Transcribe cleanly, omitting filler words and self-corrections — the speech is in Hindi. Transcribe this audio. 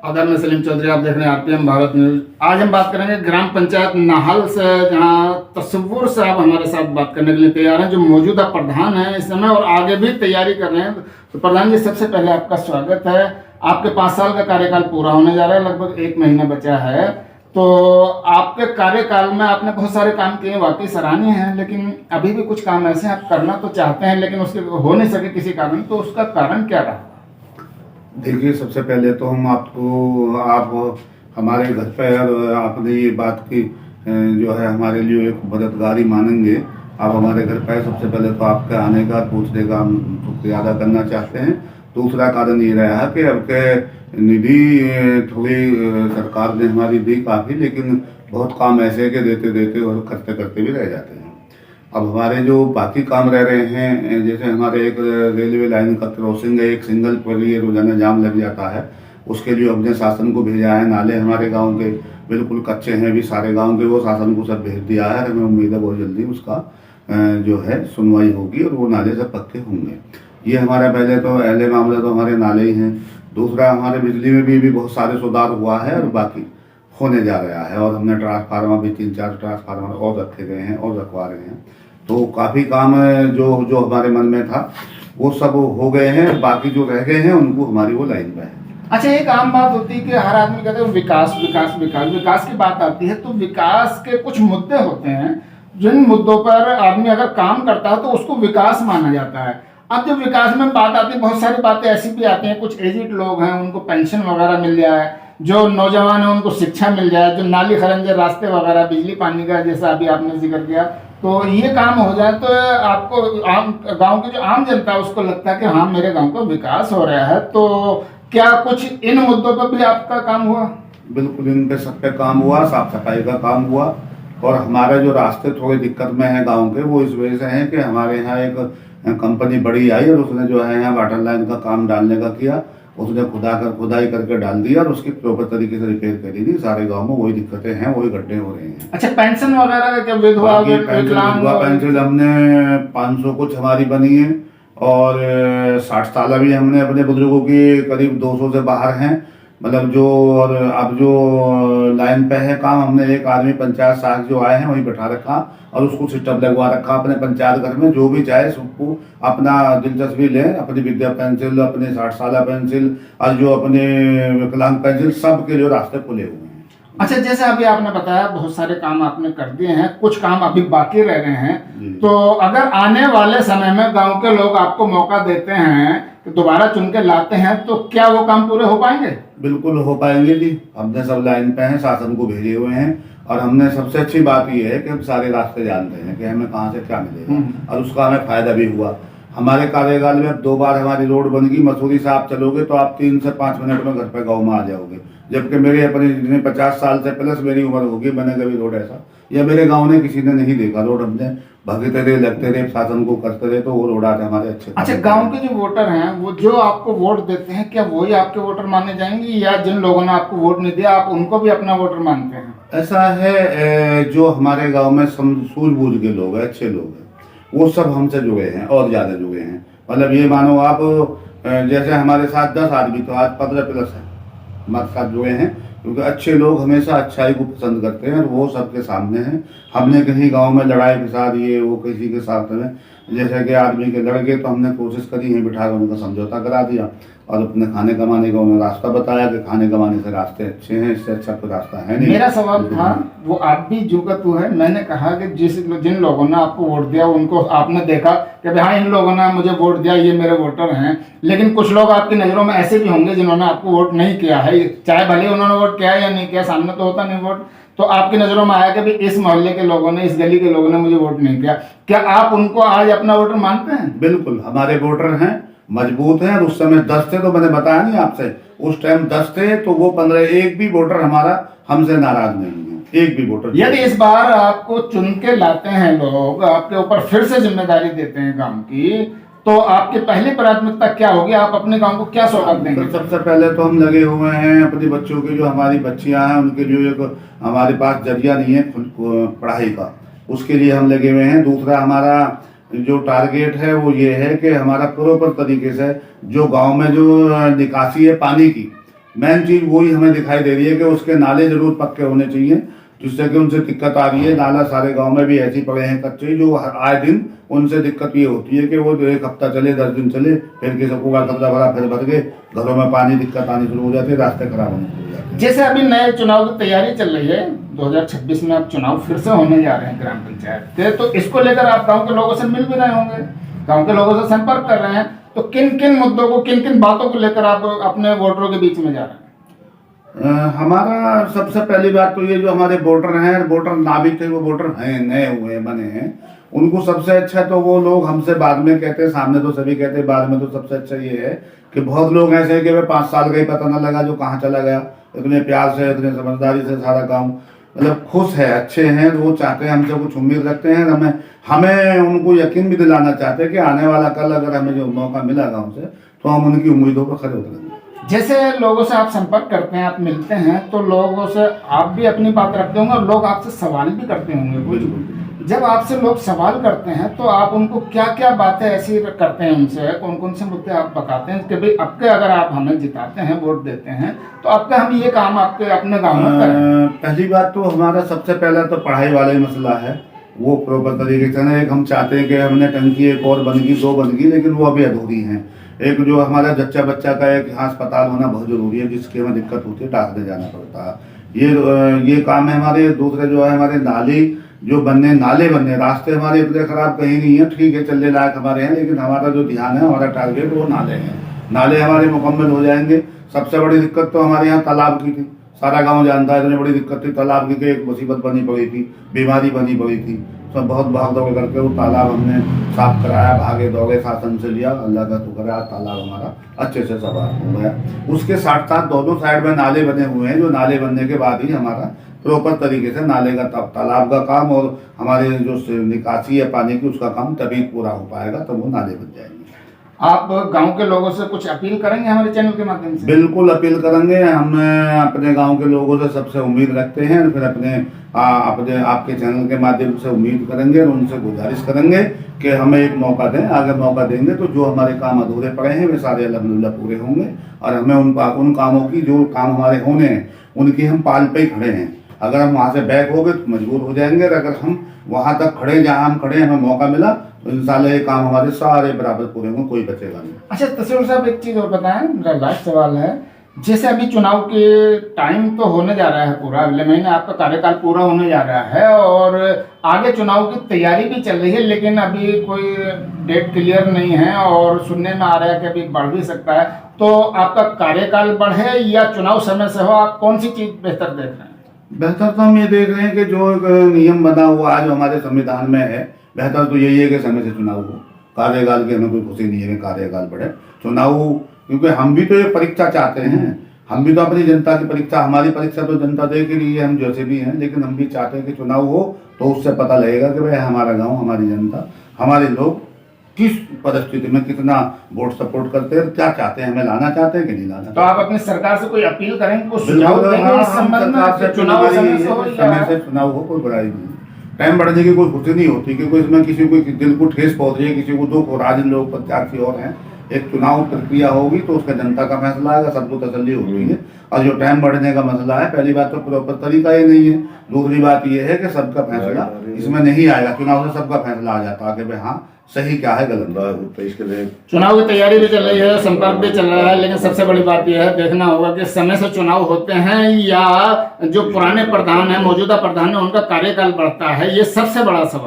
आदाब, मैं सलीम चौधरी, आप देख रहे हैं आरपीएम भारत न्यूज। आज हम बात करेंगे ग्राम पंचायत नाहल से, जहां तस्वुर साहब हमारे साथ बात करने के लिए तैयार हैं, जो मौजूदा प्रधान हैं इस समय और आगे भी तैयारी कर रहे हैं। तो प्रधान जी, सबसे पहले आपका स्वागत है। आपके 5 साल का कार्यकाल पूरा होने जा रहा है, लगभग 1 महीना बचा है। तो आपके कार्यकाल में आपने बहुत सारे काम किए, वाकई सराहनीय हैं, लेकिन अभी भी कुछ काम ऐसे आप करना तो चाहते हैं लेकिन उसके हो नहीं सके किसी कारण, तो उसका कारण क्या रहा? देखिए, सबसे पहले तो हम आप हमारे घर पर आपने ये बात की जो है हमारे लिए एक मददगारी मानेंगे। आप हमारे घर पर सबसे पहले तो आपके आने का पूछने का हम शुक्रिया अदा करना चाहते हैं। दूसरा कारण ये रहा कि अब के निधि थोड़ी सरकार ने हमारी दी काफ़ी, लेकिन बहुत काम ऐसे के देते देते और करते करते भी रह जाते हैं। अब हमारे जो बाकी काम रह रहे हैं, जैसे हमारे एक रेलवे लाइन का क्रॉसिंग है, एक सिंगल पर ये रोजाना जाम लग जाता है, उसके लिए हमने शासन को भेजा है। नाले हमारे गांव के बिल्कुल कच्चे हैं अभी सारे गांव के, वो शासन को सब भेज दिया है। हमें उम्मीद है बहुत जल्दी उसका जो है सुनवाई होगी और वो नाले सब पक्के होंगे। ये हमारा पहले तो पहले मामला तो हमारे नाले ही हैं। दूसरा, हमारे बिजली में भी बहुत सारे सुधार हुआ है और बाकी होने जा रहा है, और हमने ट्रांसफार्मर भी 3-4 ट्रांसफार्मर और रखे गए हैं और रखवा रहे हैं। तो काफ़ी काम जो जो हमारे मन में था वो सब हो गए हैं। बाकी जो रह गए हैं उनको हमारी वो लाइन पे है। अच्छा, एक आम बात होती है कि हर आदमी कहते हैं विकास विकास विकास, विकास की बात आती है तो विकास के कुछ मुद्दे होते हैं, जिन मुद्दों पर आदमी अगर काम करता है तो उसको विकास माना जाता है। अब जब विकास में बात आती है, बहुत सारी बातें ऐसी भी आती हैं, कुछ एजिड लोग हैं उनको पेंशन वगैरह मिल जाए, जो नौजवान है उनको शिक्षा मिल जाए, जो नाली खरंजे रास्ते वगैरह, बिजली पानी का जैसा अभी आपने जिक्र किया, तो ये काम हो जाए तो आपको आम गांव की जो आम जनता है उसको लगता है कि हाँ, मेरे गांव का विकास हो रहा है। तो क्या कुछ इन मुद्दों पर भी आपका काम हुआ? बिल्कुल, इन पे सब पे काम हुआ, साफ सफाई का काम हुआ। और हमारे जो रास्ते थोड़े दिक्कत में हैं गांव के, वो इस वजह से हैं कि हमारे यहाँ एक कंपनी बड़ी आई और उसने जो है यहाँ वाटर लाइन का काम डालने का किया। उसने खुदाई करके डाल दिया और उसकी प्रॉपर तरीके से रिपेयर करी थी। सारे गांव में वही दिक्कतें हैं, वही गड्ढे हो रहे हैं। अच्छा, पेंशन वगैरह का क्या? विधवा पेंशन हमने 500 कुछ हमारी बनी है, और 60 साल भी हमने अपने बुजुर्गों की करीब 200 से बाहर हैं, मतलब जो। और अब जो लाइन पे है काम, हमने एक आदमी पंचायत साहब जो आए हैं वहीं बैठा रखा और उसको सिस्टम लगवा रखा अपने पंचायत घर में। जो भी चाहे सबको अपना दिलचस्पी लें, अपनी विद्या पेंसिल, अपने 60 साल पेंसिल और जो अपने विकलांग पेंसिल, सब के लिए रास्ते खुले हुए हैं। अच्छा, जैसे अभी आपने बताया बहुत सारे काम आपने कर दिए हैं, कुछ काम अभी बाकी रह रहे हैं, तो अगर आने वाले समय में गांव के लोग आपको मौका देते हैं कि दोबारा चुन के लाते हैं, तो क्या वो काम पूरे हो पाएंगे? बिल्कुल हो पाएंगे जी। हमने सब लाइन पे हैं, शासन को भेजे हुए हैं, और हमने सबसे अच्छी बात यह है कि हम सारे रास्ते जानते हैं कि हमें कहाँ से क्या मिलेगा, और उसका हमें फायदा भी हुआ। हमारे कार्यकाल में 2 बार हमारी रोड बन गई। मसूरी से आप चलोगे तो आप 3 से 5 मिनट में घर पे गाँव में आ जाओगे, जबकि मेरे अपने जितने 50 साल से प्लस मेरी उम्र होगी, मैंने कभी रोड ऐसा या मेरे गांव ने किसी ने नहीं देखा। रोड हमने भगते रहे, लगते रहे, शासन को करते रहे, तो वो रोड आते हमारे अच्छे। अच्छा, गांव के जो वोटर हैं, वो जो आपको वोट देते हैं, क्या वही आपके वोटर माने जाएंगे, या जिन लोगों ने आपको वोट नहीं दिया आप उनको भी अपना वोटर मानते हैं? ऐसा है, जो हमारे गाँव में सूझबूझ के लोग हैं, अच्छे लोग हैं, वो सब हमसे जुड़े हैं और ज्यादा जुड़े हैं। मतलब ये मानो आप, जैसे हमारे साथ 10 आदमी तो आज 15 प्लस है हमारे साथ जुड़े हैं, क्योंकि अच्छे लोग हमेशा अच्छाई को पसंद करते हैं और वो सबके सामने हैं। हमने कहीं गांव में लड़ाई फसाद ये वो किसी के साथ में, जैसे कि आदमी के लड़के, तो हमने कोशिश करी यहीं बिठा कर उनका समझौता करा दिया और अपने खाने कमाने का उन्हें रास्ता बताया कि खाने कमाने से रास्ते अच्छे हैं, इससे अच्छा कोई रास्ता है नहीं। मेरा सवाल था, वो आप भी जो का तू है, मैंने कहा कि जिन लोगों ने आपको वोट दिया उनको आपने देखा कि हाँ, इन लोगों ने मुझे वोट दिया, ये मेरे वोटर हैं, लेकिन कुछ लोग आपकी नज़रों में ऐसे भी होंगे जिन्होंने आपको वोट नहीं किया है, चाहे भले उन्होंने वोट किया या नहीं किया, सामने तो होता नहीं वोट, तो आपकी नज़रों में आया कि भाई इस मोहल्ले के लोगों ने, इस गली के लोगों ने मुझे वोट नहीं किया, क्या आप उनको आज अपना वोटर मानते हैं? बिल्कुल, हमारे वोटर हैं, मजबूत हैं। उस समय 10 थे, तो मैंने बताया नहीं आपसे, उस टाइम 10 थे, तो वो 15, एक भी वोटर हमारा हमसे नाराज नहीं है, एक भी वोटर। यदि इस बार आपको चुन के लाते हैं लोग, आपके ऊपर फिर से जिम्मेदारी देते हैं काम की, तो आपकी पहली प्राथमिकता क्या होगी? आप अपने गांव को क्या सौगात देंगे? सबसे पहले तो हम लगे हुए हैं अपने बच्चों के, जो हमारी बच्चियां हैं उनके लिए एक हमारे पास जरिया नहीं है पढ़ाई का, उसके लिए हम लगे हुए हैं। दूसरा, हमारा जो टारगेट है वो ये है कि हमारा प्रॉपर तरीके से जो गांव में जो निकासी है पानी की, मेन चीज वही हमें दिखाई दे रही है कि उसके नाले जरूर पक्के होने चाहिए, जिससे कि उनसे दिक्कत आ रही है। नाला सारे गांव में भी ऐसे ही पड़े हैं कच्चे, जो आए दिन उनसे दिक्कत ये होती है कि वो 1 हफ्ता चले 10 दिन चले, फिर किसी को कब्जा भरा, फिर भर गए, घरों में पानी दिक्कत आनी शुरू हो जाती है, रास्ते खराब होने शुरू हो जाते हैं। जैसे अभी नए चुनाव की तैयारी चल रही है, 2026 में अब चुनाव फिर से होने जा रहे हैं ग्राम पंचायत के, तो इसको लेकर आप गांव के लोगों से मिल भी रहे होंगे, गांव के लोगों से संपर्क कर रहे हैं, तो किन किन मुद्दों को, किन किन बातों को लेकर आप अपने वोटरों के बीच में जा रहे हैं? हमारा सबसे पहली बात तो ये, जो हमारे वोटर हैं, वोटर नाभिक थे, वो वोटर हैं, नए हुए बने हैं, उनको सबसे अच्छा तो वो लोग हमसे बाद में कहते हैं, सामने तो सभी कहते हैं, बाद में तो सबसे अच्छा ये है कि बहुत लोग ऐसे हैं कि वे 5 साल का ही पता न लगा जो कहाँ चला गया। इतने प्यार से, इतने समझदारी से सारा गांव मतलब खुश है, अच्छे हैं, वो चाहते हैं, हमसे कुछ उम्मीद रखते हैं, हमें उनको यकीन भी दिलाना चाहते हैं कि आने वाला कल अगर हमें जो मौका मिला गाँव से, तो हम उनकी उम्मीदों पर खरे उतरेंगे। जैसे लोगों से आप संपर्क करते हैं, आप मिलते हैं, तो लोगों से आप भी अपनी बात रखते होंगे और लोग आपसे सवाल भी करते होंगे कुछ। जब आपसे लोग सवाल करते हैं तो आप उनको क्या क्या बातें ऐसी करते हैं, उनसे कौन कौन से मुद्दे आप बताते हैं कि भाई आपके, अगर आप हमें जिताते हैं, वोट देते हैं, तो आपका हम ये काम आपके अपने गाँव में करें? पहली बात तो हमारा सबसे पहला तो पढ़ाई वाला ही मसला है, वो प्रॉपर तरीके से ना, एक हम चाहते हैं कि हमने टंकी एक और बन गई, 2 बन गई, लेकिन वो अभी अधूरी हैं। एक जो हमारा जच्चा बच्चा का एक अस्पताल होना बहुत जरूरी है, जिसकी हमें दिक्कत होती है, डॉक्टर जाना पड़ता है, ये काम है हमारे। दूसरे जो है हमारे नाले बनने, रास्ते हमारे इतने खराब कहीं नहीं है, ठीक है, चलने लायक हमारे हैं, लेकिन हमारा जो ध्यान है, हमारा टारगेट वो नाले हैं। नाले हमारे मुकम्मल हो जाएंगे। सबसे बड़ी दिक्कत तो हमारे यहाँ तालाब की थी, सारा गांव जानता है, इतनी बड़ी दिक्कत थी तालाब की, एक मुसीबत बनी पड़ी थी, बीमारी बनी पड़ी थी, सब बहुत भाग दौड़ करके वो तालाब हमने साफ कराया, भागे दौड़े, शासन से लिया, अल्लाह का शुक्र है, तालाब हमारा अच्छे से साफ हो गया। उसके साथ साथ दोनों साइड में नाले बने हुए हैं, जो नाले बनने के बाद ही हमारा प्रॉपर तरीके से नाले का तालाब का काम और हमारे जो निकासी है पानी की, उसका काम तभी पूरा हो पाएगा, तब वो नाले बन जाएंगे। आप गांव के लोगों से कुछ अपील करेंगे हमारे चैनल के माध्यम से? बिल्कुल अपील करेंगे। हम अपने गांव के लोगों से सबसे उम्मीद रखते हैं, फिर अपने आपके चैनल के माध्यम से उम्मीद करेंगे और उनसे गुजारिश करेंगे कि हमें एक मौका दें। आगे मौका देंगे तो जो हमारे काम अधूरे पड़े हैं वे सारे अल्हम्दुलिल्लाह पूरे होंगे, और हमें उन कामों की, जो काम हमारे होने हैं, उनकी हम पाल पे ही खड़े हैं। अगर हम वहाँ से बैक हो गए तो मजबूर हो जाएंगे, और अगर हम वहाँ तक खड़े, जहाँ हम खड़े, हमें मौका मिला, तो इंशाल्लाह ये काम हमारे सारे बराबर पूरे होंगे, कोई बचेगा नहीं। अच्छा तस्वीर साहब, एक चीज़ और बताएं, मेरा लास्ट सवाल है, जैसे अभी चुनाव के टाइम तो होने जा रहा है, पूरा अगले महीने आपका कार्यकाल पूरा होने जा रहा है, और आगे चुनाव की तैयारी भी चल रही है, लेकिन अभी कोई डेट क्लियर नहीं है, और सुनने में आ रहा है कि अभी बढ़ भी सकता है, तो आपका कार्यकाल बढ़े या चुनाव समय से हो, आप कौन सी चीज़ बेहतर देख रहे हैं? बेहतर तो हम ये देख रहे हैं कि जो एक नियम बना हुआ आज हमारे संविधान में है, बेहतर तो यही है कि समय से चुनाव हो। कार्यकाल की हमें कोई खुशी नहीं है कि कार्यकाल बढ़े, चुनाव हो, क्योंकि हम भी तो एक परीक्षा चाहते हैं, हम भी तो अपनी जनता की परीक्षा, हमारी परीक्षा तो जनता दे के लिए हम जैसे भी हैं, लेकिन हम भी चाहते हैं कि चुनाव हो, तो उससे पता लगेगा कि भाई हमारा गाँव, हमारी जनता, हमारे लोग किस परिस्थिति में कितना वोट सपोर्ट करते हैं, क्या चाहते हैं, हमें लाना चाहते हैं कि नहीं लाना। तो आप अपनी सरकार से कोई अपील करेंगे, कुछ सुझाव देंगे इस संबंध में? चुनाव समय से हो, समय से चुनाव हो, कोई बुराई नहीं। टाइम बढ़ने की कोई खुशी नहीं होती, क्योंकि इसमें किसी को दिल को ठेस पहुंचे, किसी को दुख हो रहा है, जिन लोग प्रत्याशी और हैं। एक चुनाव प्रक्रिया होगी तो उसका जनता का फैसला आएगा, सबको तसल्ली होती है। और जो टाइम बढ़ने का मसला है, पहली बात तो प्रॉपर तरीका ही नहीं है, दूसरी बात ये है कि सबका फैसला इसमें नहीं आएगा, चुनाव से सबका फैसला आ जाता है कि भाई हाँ सही क्या है, गलत। चुनाव की तैयारी भी चल रही है, संपर्क भी चल रहा है, लेकिन सबसे बड़ी बात यह है, देखना होगा कि समय से चुनाव होते हैं या जो पुराने प्रधान हैं, मौजूदा प्रधान है, उनका कार्यकाल बढ़ता है, ये सबसे बड़ा सवाल।